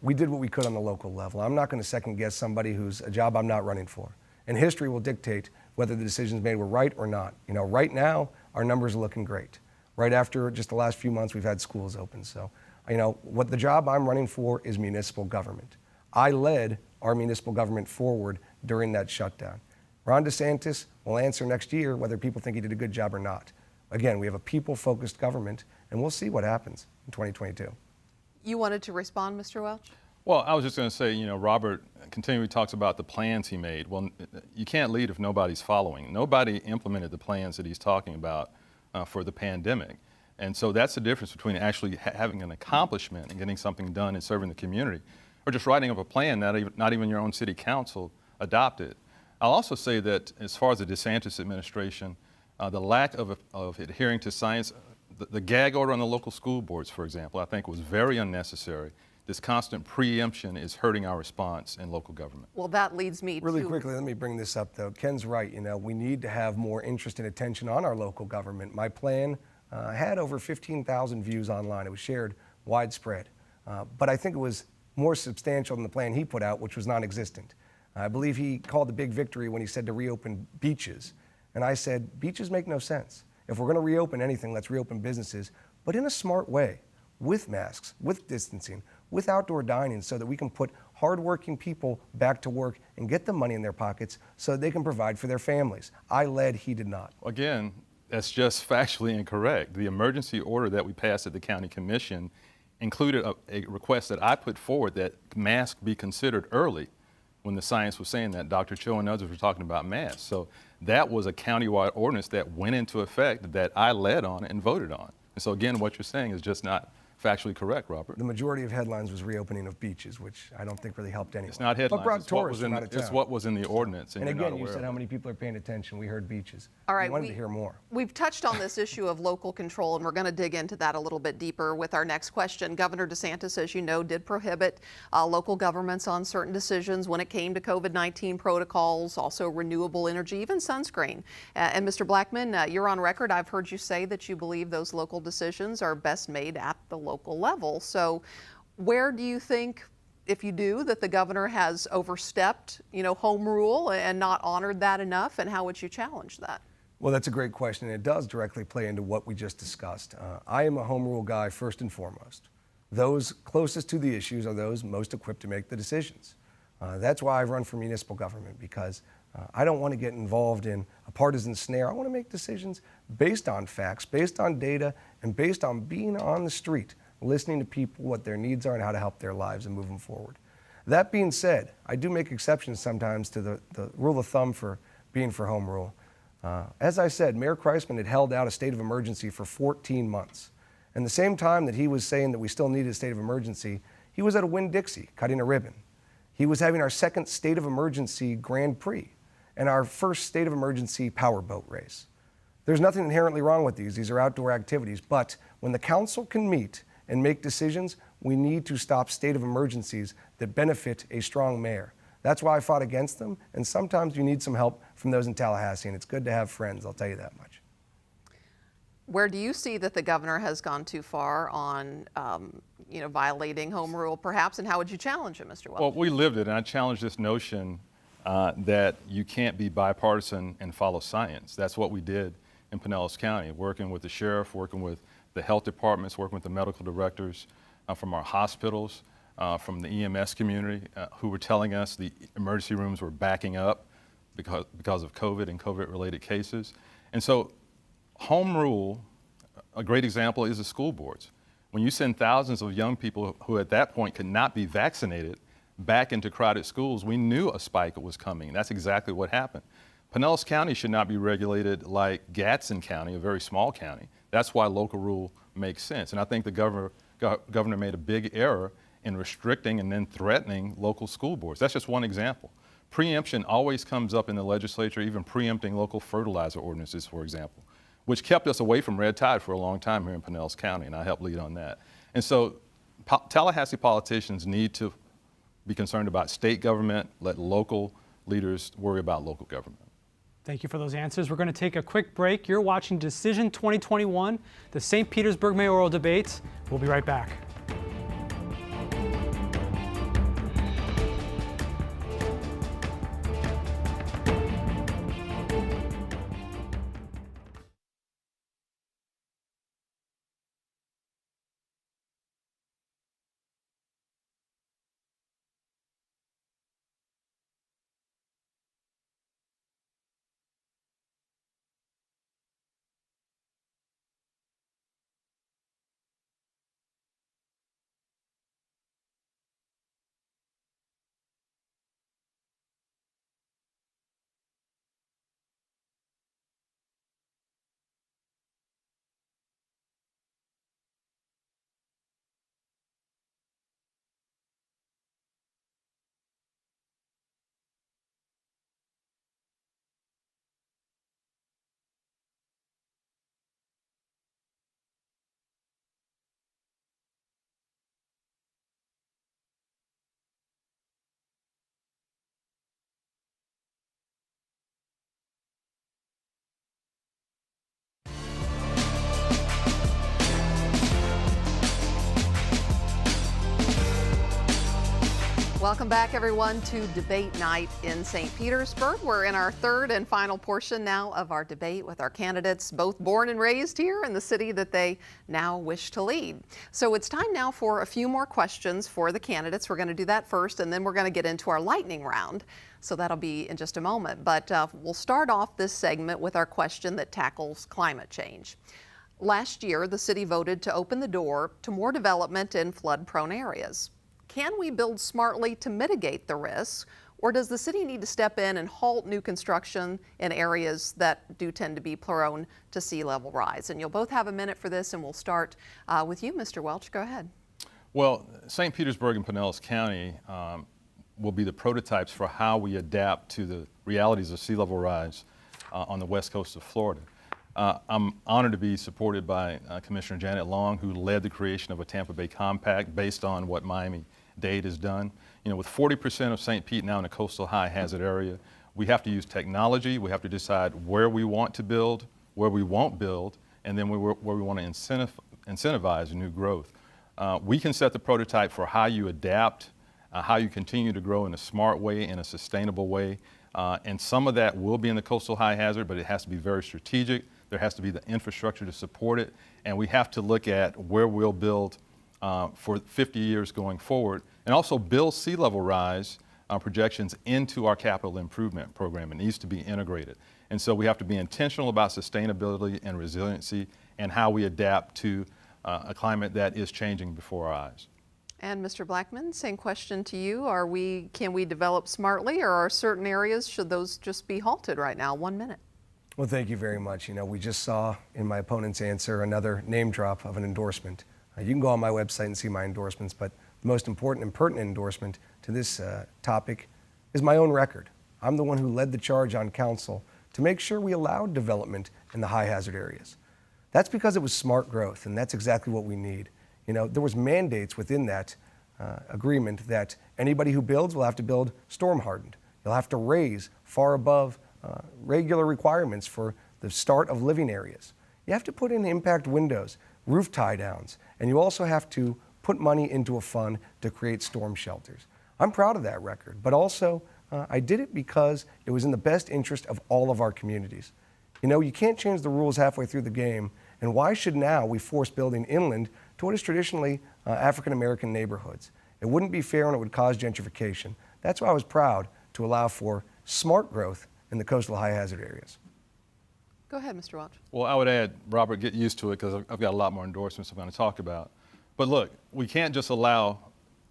we did what we could on the local level. I'm not going to second guess somebody who's a job I'm not running for. And history will dictate whether the decisions made were right or not. You know, right now, our numbers are looking great. Right after just the last few months, we've had schools open. So, you know, what the job I'm running for is municipal government. I led our municipal government forward during that shutdown. Ron DeSantis will answer next year whether people think he did a good job or not. Again, we have a people-focused government, and we'll see what happens in 2022. You wanted to respond, Mr. Welch? Well, I was just going to say, you know, Robert continually talks about the plans he made. Well, you can't lead if nobody's following. Nobody implemented the plans that he's talking about for the pandemic. And so that's the difference between actually having an accomplishment and getting something done and serving the community, or just writing up a plan that not even your own city council adopted. I'll also say that as far as the DeSantis administration, the lack of adhering to science, the gag order on the local school boards, for example, I think was very unnecessary. This constant preemption is hurting our response in local government. Well, that leads me Really quickly, let me bring this up, though. Ken's right. You know, we need to have more interest and attention on our local government. My plan had over 15,000 views online. It was shared widespread. But I think it was more substantial than the plan he put out, which was non-existent. I believe he called the big victory when he said to reopen beaches. And I said, beaches make no sense. If we're going to reopen anything, let's reopen businesses, but in a smart way, with masks, with distancing, with outdoor dining, so that we can put hardworking people back to work and get the money in their pockets so that they can provide for their families. I led, he did not. Again, that's just factually incorrect. The emergency order that we passed at the county commission included a request that I put forward that masks be considered early when the science was saying that. Dr. Cho and others were talking about masks. So that was a countywide ordinance that went into effect that I led on and voted on. And so again, what you're saying is just not factually correct, Robert. The majority of headlines was reopening of beaches, which I don't think really helped anyone. It's not headlines. But brought tourists from out of town. It's what was in the ordinance. And again, you said how many people are paying attention. We heard beaches. All right, we wanted to hear more. We've touched on this issue of local control, and we're going to dig into that a little bit deeper with our next question. Governor DeSantis, as you know, did prohibit local governments on certain decisions when it came to COVID-19 protocols, also renewable energy, even sunscreen. And Mr. Blackman, you're on record. I've heard you say that you believe those local decisions are best made at the local level. So where do you think, if you do, that the governor has overstepped, you know, home rule and not honored that enough, and how would you challenge that? Well, that's a great question, and it does directly play into what we just discussed. I am a home rule guy first and foremost. Those closest to the issues are those most equipped to make the decisions. That's why I've run for municipal government, because I don't want to get involved in a partisan snare. I want to make decisions based on facts, based on data, and based on being on the street, listening to people, what their needs are, and how to help their lives and move them forward. That being said, I do make exceptions sometimes to the rule of thumb for being for home rule. As I said, Mayor Kreisman had held out a state of emergency for 14 months. And the same time that he was saying that we still needed a state of emergency, he was at a Winn-Dixie cutting a ribbon. He was having our second state of emergency Grand Prix and our first state of emergency powerboat race. There's nothing inherently wrong with these. These are outdoor activities, but When the council can meet and make decisions, we need to stop state of emergencies that benefit a strong mayor. That's why I fought against them, and sometimes you need some help from those in Tallahassee, and it's good to have friends, I'll tell you that much. Where do you see that the governor has gone too far on, violating home rule perhaps, and how would you challenge it, Mr. Welch? Well, we lived it, and I challenged this notion that you can't be bipartisan and follow science. That's what we did in Pinellas County, working with the sheriff, working with the health departments, working with the medical directors from our hospitals, from the EMS community, who were telling us the emergency rooms were backing up because of COVID and COVID-related cases. And so home rule, a great example is the school boards. When you send thousands of young people who at that point could not be vaccinated back into crowded schools, we knew a spike was coming, and that's exactly what happened. Pinellas County should not be regulated like Gadsden County, a very small county. That's why local rule makes sense. And I think the governor made a big error in restricting and then threatening local school boards. That's just one example. Preemption always comes up in the legislature, even preempting local fertilizer ordinances, for example, which kept us away from red tide for a long time here in Pinellas County, and I helped lead on that. And so Tallahassee politicians need to be concerned about state government, let local leaders worry about local government. Thank you for those answers. We're going to take a quick break. You're watching Decision 2021, the St. Petersburg mayoral debate. We'll be right back. Welcome back, everyone, to debate night in St. Petersburg. We're in our third and final portion now of our debate with our candidates, both born and raised here in the city that they now wish to lead. So it's time now for a few more questions for the candidates. We're going to do that first, and then we're going to get into our lightning round. So that'll be in just a moment. But we'll start off this segment with our question that tackles climate change. Last year, the city voted to open the door to more development in flood-prone areas. Can we build smartly to mitigate the risks, or does the city need to step in and halt new construction in areas that do tend to be prone to sea level rise? And you'll both have a minute for this, and we'll start with you, Mr. Welch. Go ahead. Well, St. Petersburg and Pinellas County will be the prototypes for how we adapt to the realities of sea level rise on the west coast of Florida. I'm honored to be supported by Commissioner Janet Long, who led the creation of a Tampa Bay Compact based on what Miami-Dade has done. You know, with 40% of St. Pete now in a coastal high hazard area, we have to use technology. We have to decide where we want to build, where we won't build, and then where we want to incentivize new growth. We can set the prototype for how you adapt, how you continue to grow in a smart way, in a sustainable way. And some of that will be in the coastal high hazard, but it has to be very strategic. There has to be the infrastructure to support it. And we have to look at where we'll build for 50 years going forward, and also build sea level rise projections into our capital improvement program. It needs to be integrated. And so we have to be intentional about sustainability and resiliency and how we adapt to a climate that is changing before our eyes. And Mr. Blackman, same question to you. Can we develop smartly, or are certain areas, should those just be halted right now? 1 minute. Well, thank you very much. You know, we just saw in my opponent's answer another name drop of an endorsement. You can go on my website and see my endorsements, but the most important and pertinent endorsement to this topic is my own record. I'm the one who led the charge on council to make sure we allowed development in the high hazard areas. That's because it was smart growth, and that's exactly what we need. You know, there was mandates within that agreement that anybody who builds will have to build storm hardened. You'll have to raise far above regular requirements for the start of living areas. You have to put in impact windows, roof tie downs, and you also have to put money into a fund to create storm shelters. I'm proud of that record, but also I did it because it was in the best interest of all of our communities. You know, you can't change the rules halfway through the game, and why should now we force building inland to what is traditionally African American neighborhoods? It wouldn't be fair and it would cause gentrification. That's why I was proud to allow for smart growth in the coastal high hazard areas. Go ahead, Mr. Welch. Well, I would add, Robert, get used to it because I've got a lot more endorsements I'm going to talk about. But look, we can't just allow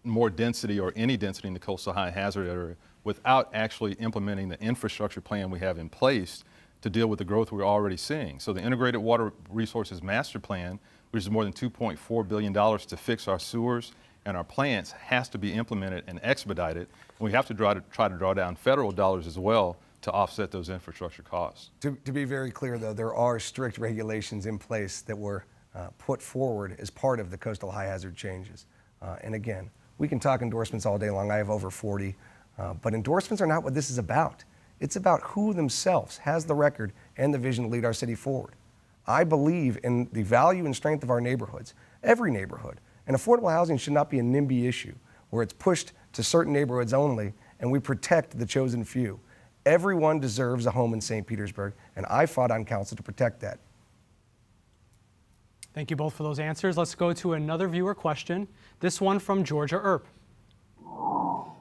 more density or any density in the coastal high hazard area without actually implementing the infrastructure plan we have in place to deal with the growth we're already seeing. So the Integrated Water Resources Master Plan, which is more than $2.4 billion to fix our sewers and our plants, has to be implemented and expedited. And we have to try to draw down federal dollars as well to offset those infrastructure costs. To be very clear, though, there are strict regulations in place that were put forward as part of the coastal high hazard changes. And again, we can talk endorsements all day long. I have over 40, but endorsements are not what this is about. It's about who themselves has the record and the vision to lead our city forward. I believe in the value and strength of our neighborhoods, every neighborhood, and affordable housing should not be a NIMBY issue where it's pushed to certain neighborhoods only and we protect the chosen few. Everyone deserves a home in St. Petersburg, and I fought on council to protect that. Thank you both for those answers. Let's go to another viewer question. This one from Georgia Earp.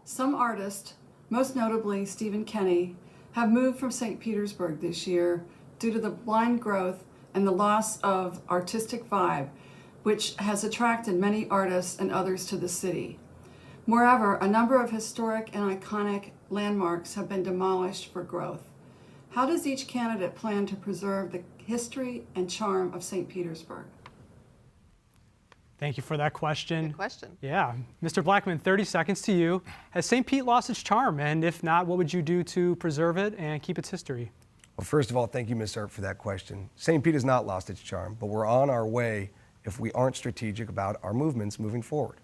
Some artists, most notably Stephen Kenny, have moved from St. Petersburg this year due to the blind growth and the loss of artistic vibe, which has attracted many artists and others to the city. Moreover, a number of historic and iconic landmarks have been demolished for growth. How does each candidate plan to preserve the history and charm of St. Petersburg? Thank you for that question. Good question. Yeah. Mr. Blackman, 30 seconds to you. Has St. Pete lost its charm? And if not, what would you do to preserve it and keep its history? Well, first of all, thank you, Ms. Earp, for that question. St. Pete has not lost its charm, but we're on our way if we aren't strategic about our movements moving forward.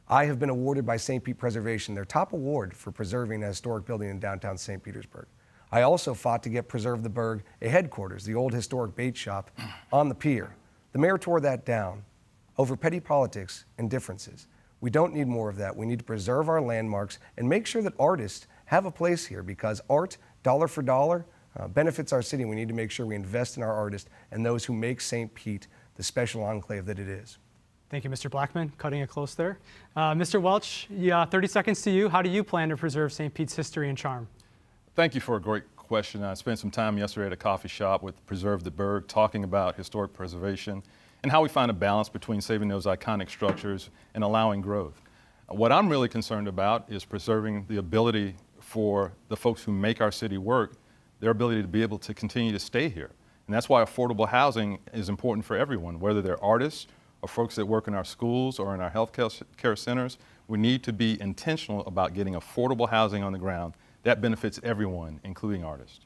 I have been awarded by St. Pete Preservation their top award for preserving a historic building in downtown St. Petersburg. I also fought to get Preserve the Burg a headquarters, the old historic bait shop on the pier. The mayor tore that down over petty politics and differences. We don't need more of that. We need to preserve our landmarks and make sure that artists have a place here because art, dollar for dollar, benefits our city. We need to make sure we invest in our artists and those who make St. Pete the special enclave that it is. Thank you, Mr. Blackman. Cutting it close there. Mr. Welch, 30 seconds to you. How do you plan to preserve St. Pete's history and charm? Thank you for a great question. I spent some time yesterday at a coffee shop with Preserve the Burg talking about historic preservation and how we find a balance between saving those iconic structures and allowing growth. What I'm really concerned about is preserving the ability for the folks who make our city work, their ability to be able to continue to stay here. And that's why affordable housing is important for everyone, whether they're artists or folks that work in our schools or in our health care centers. We need to be intentional about getting affordable housing on the ground. That benefits everyone, including artists.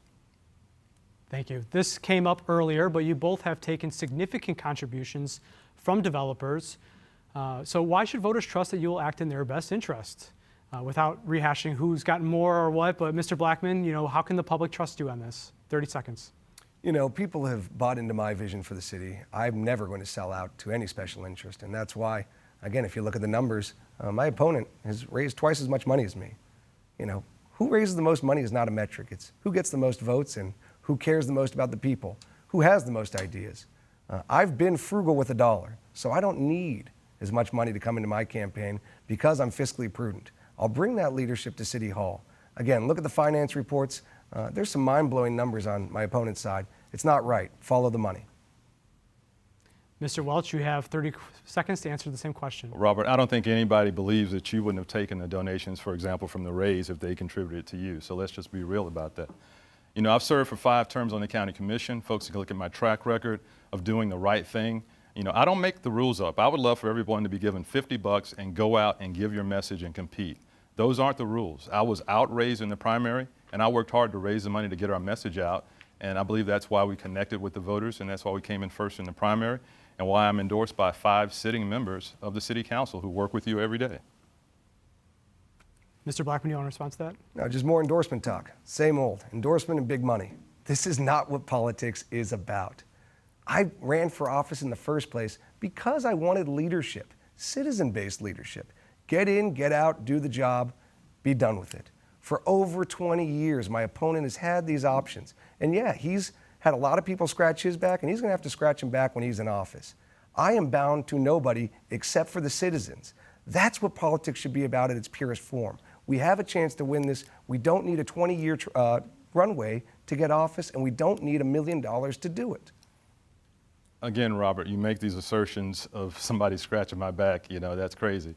Thank you. This came up earlier, but you both have taken significant contributions from developers. So why should voters trust that you will act in their best interest? Without rehashing who's gotten more or what, but Mr. Blackman, how can the public trust you on this? 30 seconds. People have bought into my vision for the city. I'm never going to sell out to any special interest, and that's why, again, if you look at the numbers, my opponent has raised twice as much money as me. Who raises the most money is not a metric. It's who gets the most votes and who cares the most about the people, who has the most ideas. I've been frugal with a dollar, so I don't need as much money to come into my campaign because I'm fiscally prudent. I'll bring that leadership to City Hall. Again, look at the finance reports. There's some mind-blowing numbers on my opponent's side. It's not right. Follow the money. Mr. Welch, you have 30 seconds to answer the same question. Robert, I don't think anybody believes that you wouldn't have taken the donations, for example, from the Rays if they contributed to you. So let's just be real about that. I've served for 5 terms on the county commission. Folks can look at my track record of doing the right thing. I don't make the rules up. I would love for everyone to be given $50 and go out and give your message and compete. Those aren't the rules. I was outraised in the primary, and I worked hard to raise the money to get our message out. And I believe that's why we connected with the voters, and that's why we came in first in the primary, and why I'm endorsed by 5 sitting members of the City Council who work with you every day. Mr. Blackman, you want to respond to that? No, just more endorsement talk. Same old. Endorsement and big money. This is not what politics is about. I ran for office in the first place because I wanted leadership, citizen-based leadership. Get in, get out, do the job, be done with it. For over 20 years, my opponent has had these options. And yeah, he's had a lot of people scratch his back, and he's going to have to scratch them back when he's in office. I am bound to nobody except for the citizens. That's what politics should be about at its purest form. We have a chance to win this. We don't need a 20-year runway to get office, and we don't need $1 million to do it. Again, Robert, you make these assertions of somebody scratching my back, you know, that's crazy.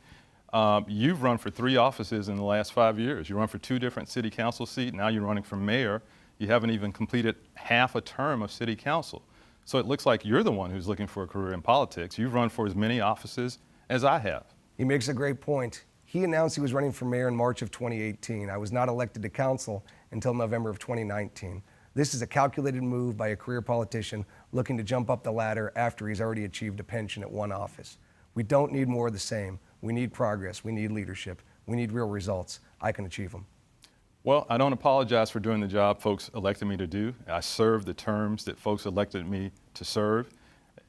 You've run for 3 offices in the last 5 years. You run for 2 different city council seats. Now you're running for mayor. You haven't even completed half a term of city council. So it looks like you're the one who's looking for a career in politics. You've run for as many offices as I have. He makes a great point. He announced he was running for mayor in March of 2018. I was not elected to council until November of 2019. This is a calculated move by a career politician looking to jump up the ladder after he's already achieved a pension at one office. We don't need more of the same. We need progress. We need leadership. We need real results. I can achieve them. Well, I don't apologize for doing the job folks elected me to do. I served the terms that folks elected me to serve.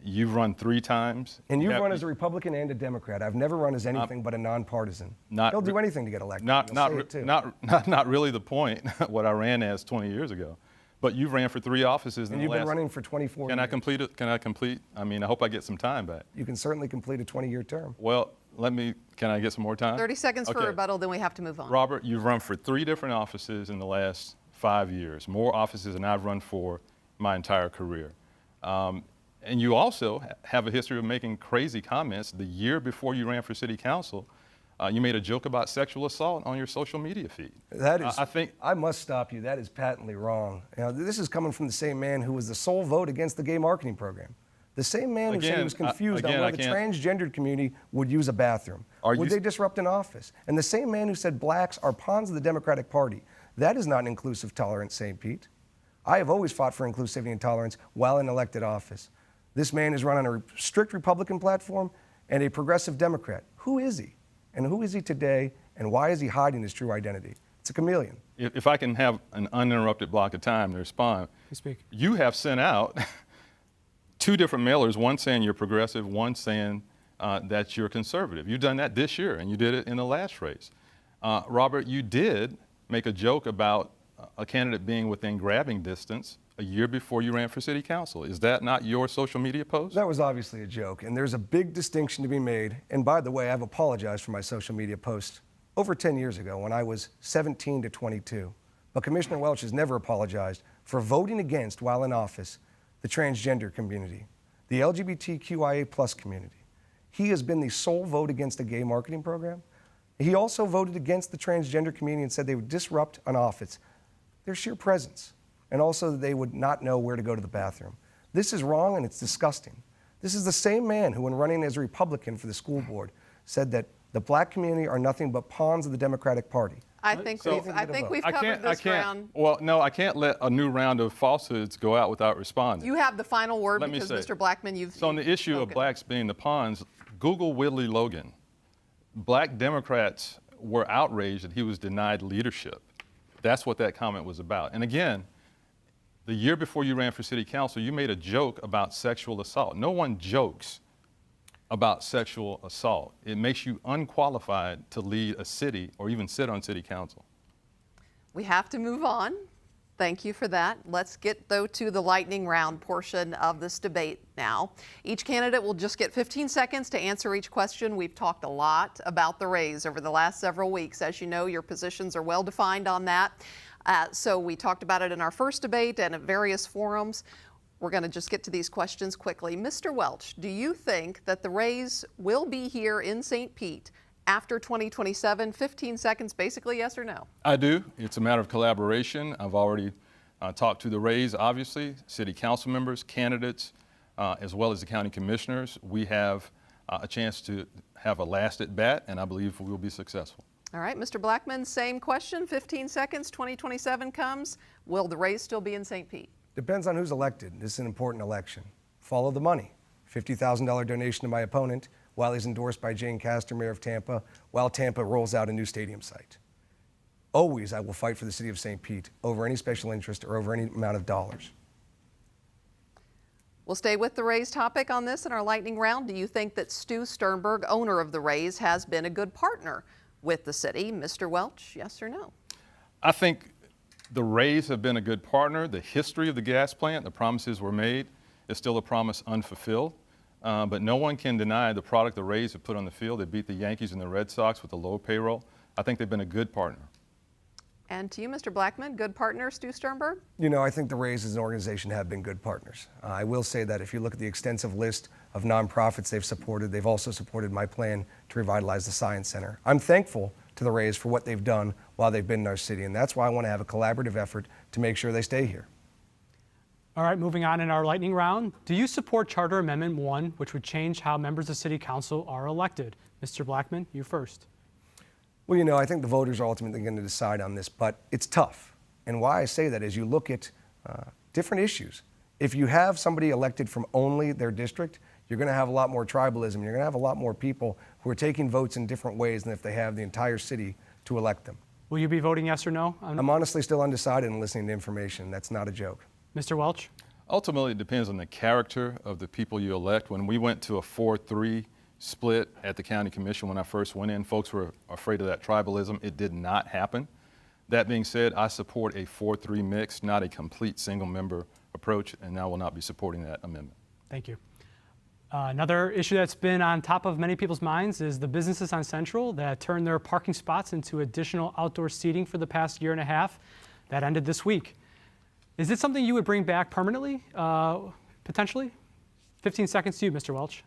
You've run 3 times. And you've run as a Republican and a Democrat. I've never run as anything but a nonpartisan. He'll do anything to get elected. Not really the point, what I ran as 20 years ago. But you've ran for 3 offices in the last... And you've been running for 24 years. Can I complete it? Can I complete? I mean, I hope I get some time back. You can certainly complete a 20-year term. Well, can I get some more time? 30 seconds for rebuttal, then we have to move on. Robert, you've run for 3 different offices in the last 5 years, more offices than I've run for my entire career. And you also have a history of making crazy comments. The year before you ran for city council, you made a joke about sexual assault on your social media feed. That is, I must stop you. That is patently wrong. You know, this is coming from the same man who was the sole vote against the gay marketing program. The same man who said he was confused on whether the transgendered community would use a bathroom. Would they disrupt an office? And the same man who said blacks are pawns of the Democratic Party. That is not an inclusive, tolerant St. Pete. I have always fought for inclusivity and tolerance while in elected office. This man is run on a strict Republican platform and a progressive Democrat. Who is he? And who is he today? And why is he hiding his true identity? It's a chameleon. If I can have an uninterrupted block of time to respond. You speak. You have sent out 2 different mailers, one saying you're progressive, one saying that you're conservative. You've done that this year, and you did it in the last race. Robert, you did make a joke about a candidate being within grabbing distance a year before you ran for city council. Is that not your social media post? That was obviously a joke, and there's a big distinction to be made. And by the way, I've apologized for my social media post over 10 years ago when I was 17 to 22. But Commissioner Welch has never apologized for voting against, while in office, the transgender community, the LGBTQIA+ community. He has been the sole vote against the gay marketing program. He also voted against the transgender community and said they would disrupt an office, their sheer presence, and also that they would not know where to go to the bathroom. This is wrong and it's disgusting. This is the same man who, when running as a Republican for the school board, said that the black community are nothing but pawns of the Democratic Party. I think we've covered this ground. Well, no, I can't let a new round of falsehoods go out without responding. You have the final word because Mr. Blackman, you've So on the issue of blacks being the pawns, Google Whitley Logan. Black Democrats were outraged that he was denied leadership. That's what that comment was about. And again, the year before you ran for city council, you made a joke about sexual assault. No one jokes about sexual assault. It makes you unqualified to lead a city or even sit on city council. We have to move on. Thank you for that. Let's get, though, to the lightning round portion of this debate now. Each candidate will just get 15 seconds to answer each question. We've talked a lot about the raise over the last several weeks. As you know, your positions are well defined on that. So we talked about it in our first debate and at various forums. We're going to just get to these questions quickly. Mr. Welch, do you think that the raise will be here in St. Pete after 2027? 15 seconds, basically, yes or no? I do. It's a matter of collaboration. I've already talked to the raise, obviously, city council members, candidates, as well as the county commissioners. We have a chance to have a last at bat, and I believe we will be successful. All right, Mr. Blackman, same question, 15 seconds, 2027 comes. Will the raise still be in St. Pete? Depends on who's elected. This is an important election. Follow the money. $50,000 donation to my opponent while he's endorsed by Jane Castor, mayor of Tampa, while Tampa rolls out a new stadium site. Always, I will fight for the city of St. Pete over any special interest or over any amount of dollars. We'll stay with the Rays topic on this in our lightning round. Do you think that Stu Sternberg, owner of the Rays, has been a good partner with the city? Mr. Welch, yes or no? I think the Rays have been a good partner. The history of the gas plant, the promises were made, is still a promise unfulfilled. But no one can deny the product the Rays have put on the field. They beat the Yankees and the Red Sox with a low payroll. I think they've been a good partner. And to you, Mr. Blackman, good partner, Stu Sternberg? You know, I think the Rays as an organization have been good partners. I will say that if you look at the extensive list of nonprofits they've supported, they've also supported my plan to revitalize the Science Center. I'm thankful to the Rays for what they've done while they've been in our city, and that's why I want to have a collaborative effort to make sure they stay here. All right, moving on in our lightning round. Do you support Charter Amendment 1, which would change how members of City Council are elected? Mr. Blackman, you first. Well, you know, I think the voters are ultimately going to decide on this, but it's tough. And why I say that is you look at different issues. If you have somebody elected from only their district, you're going to have a lot more tribalism. You're going to have a lot more people who are taking votes in different ways than if they have the entire city to elect them. Will you be voting yes or no? I'm honestly still undecided and listening to information. That's not a joke. Mr. Welch? Ultimately, it depends on the character of the people you elect. When we went to a 4-3 split at the county commission when I first went in, folks were afraid of that tribalism. It did not happen. That being said, I support a 4-3 mix, not a complete single member approach, and I will not be supporting that amendment. Thank you. Another issue that's been on top of many people's minds is the businesses on Central that turned their parking spots into additional outdoor seating for the past year and a half. That ended this week. Is it something you would bring back permanently, potentially? 15 seconds to you, Mr. Welch.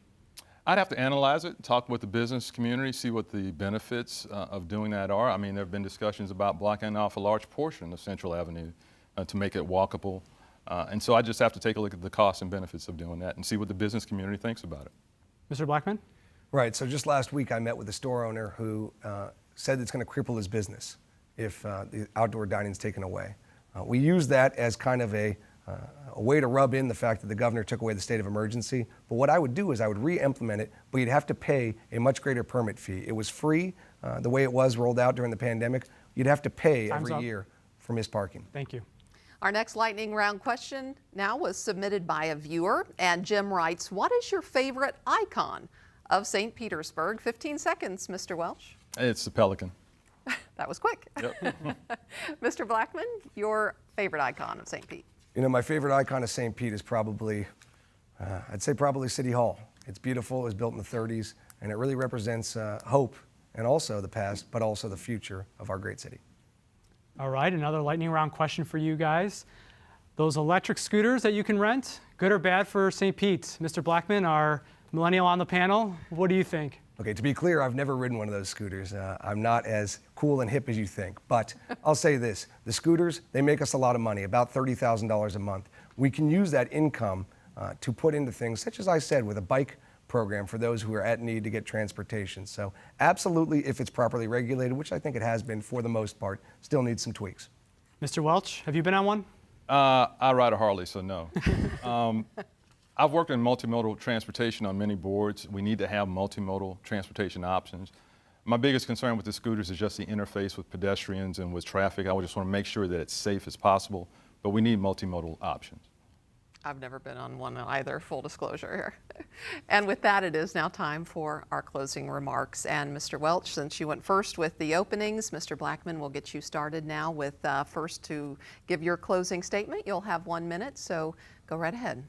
I'd have to analyze it, talk with the business community, see what the benefits of doing that are. I mean, there have been discussions about blocking off a large portion of Central Avenue to make it walkable. And so I just have to take a look at the costs and benefits of doing that and see what the business community thinks about it. Mr. Blackman? Right, so just last week I met with a store owner who said it's going to cripple his business if the outdoor dining is taken away. We use that as kind of a way to rub in the fact that the governor took away the state of emergency. But what I would do is I would re-implement it, but you'd have to pay a much greater permit fee. It was free the way it was rolled out during the pandemic. You'd have to pay every year for missed parking. Thank you. Our next lightning round question now was submitted by a viewer, and Jim writes, what is your favorite icon of St. Petersburg? 15 seconds, Mr. Welch. It's the Pelican. That was quick. Yep. Mr. Blackman, your favorite icon of St. Pete? You know, my favorite icon of St. Pete is probably, I'd say probably City Hall. It's beautiful, it was built in the 30s, and it really represents hope and also the past, but also the future of our great city. All right, another lightning round question for you guys. Those electric scooters that you can rent, good or bad for St. Pete? Mr. Blackman, our millennial on the panel, what do you think? Okay, to be clear, I've never ridden one of those scooters. I'm not as cool and hip as you think, but I'll say this. The scooters, they make us a lot of money, about $30,000 a month. We can use that income to put into things such as I said with a bike program for those who are at need to get transportation. So absolutely, if it's properly regulated, which I think it has been for the most part, still needs some tweaks. Mr. Welch, have you been on one? I ride a Harley, so no. I've worked in multimodal transportation on many boards. We need to have multimodal transportation options. My biggest concern with the scooters is just the interface with pedestrians and with traffic. I would just want to make sure that it's safe as possible, but we need multimodal options. I've never been on one either, full disclosure here. And with that, it is now time for our closing remarks. And Mr. Welch, since you went first with the openings, Mr. Blackman will get you started now with first to give your closing statement. You'll have 1 minute, so go right ahead.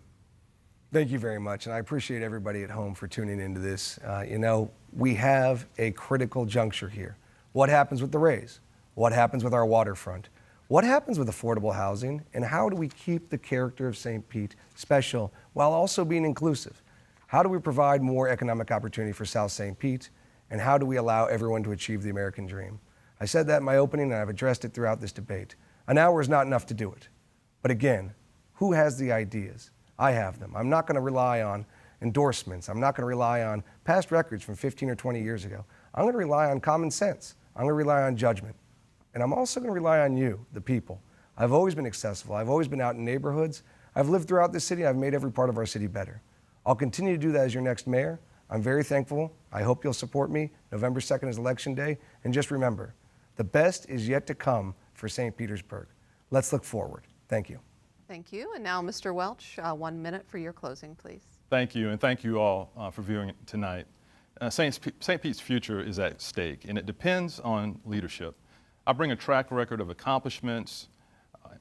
Thank you very much, and I appreciate everybody at home for tuning into this. You know, we have a critical juncture here. What happens with the Rays? What happens with our waterfront? What happens with affordable housing? And how do we keep the character of St. Pete special while also being inclusive? How do we provide more economic opportunity for South St. Pete? And how do we allow everyone to achieve the American dream? I said that in my opening, and I've addressed it throughout this debate. An hour is not enough to do it. But again, who has the ideas? I have them. I'm not going to rely on endorsements. I'm not going to rely on past records from 15 or 20 years ago. I'm going to rely on common sense. I'm going to rely on judgment. And I'm also going to rely on you, the people. I've always been accessible. I've always been out in neighborhoods. I've lived throughout the city. I've made every part of our city better. I'll continue to do that as your next mayor. I'm very thankful. I hope you'll support me. November 2nd is Election Day. And just remember, the best is yet to come for St. Petersburg. Let's look forward. Thank you. Thank you. And now, Mr. Welch, 1 minute for your closing, please. Thank you, and thank you all for viewing tonight. St. Pete's future is at stake, and it depends on leadership. I bring a track record of accomplishments,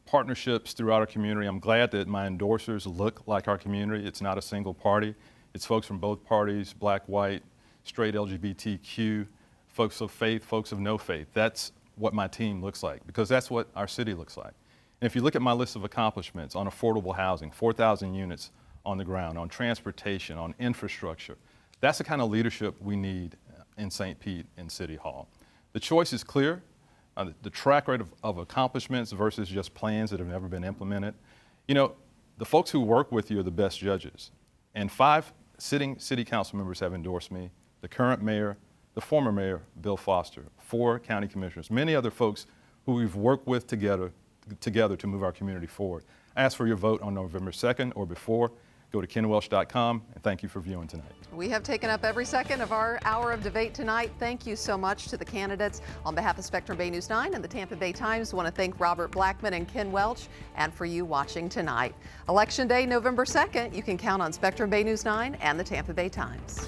partnerships throughout our community. I'm glad that my endorsers look like our community. It's not a single party. It's folks from both parties, black, white, straight, LGBTQ, folks of faith, folks of no faith. That's what my team looks like, because that's what our city looks like. And if you look at my list of accomplishments on affordable housing, 4,000 units on the ground, on transportation, on infrastructure, that's the kind of leadership we need in St. Pete and City Hall. The choice is clear. The track record of accomplishments versus just plans that have never been implemented. You know, the folks who work with you are the best judges. And 5 sitting city council members have endorsed me, the current mayor, the former mayor, Bill Foster, 4 county commissioners, many other folks who we've worked with together to move our community forward. I ask for your vote on November 2nd or before. Go to kenwelch.com, and thank you for viewing tonight. We have taken up every second of our hour of debate tonight. Thank you so much to the candidates. On behalf of Spectrum Bay News 9 and the Tampa Bay Times, I want to thank Robert Blackman and Ken Welch, and for you watching tonight. Election Day, November 2nd, you can count on Spectrum Bay News 9 and the Tampa Bay Times.